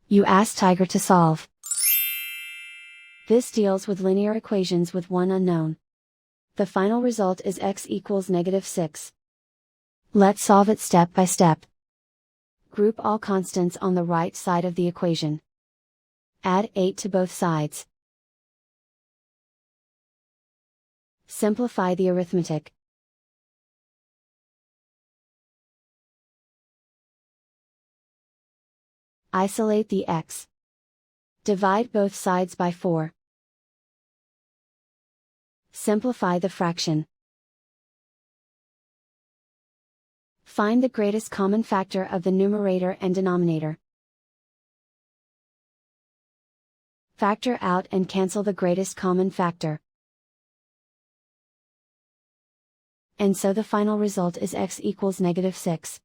You ask Tiger to solve. This deals with linear equations with one unknown. The final result is x equals -6. Let's solve it step by step. Group all constants on the right side of the equation. Add 8 to both sides. Simplify the arithmetic. Isolate the x. Divide both sides by 4. Simplify the fraction. Find the greatest common factor of the numerator and denominator. Factor out and cancel the greatest common factor. And so the final result is x equals -6.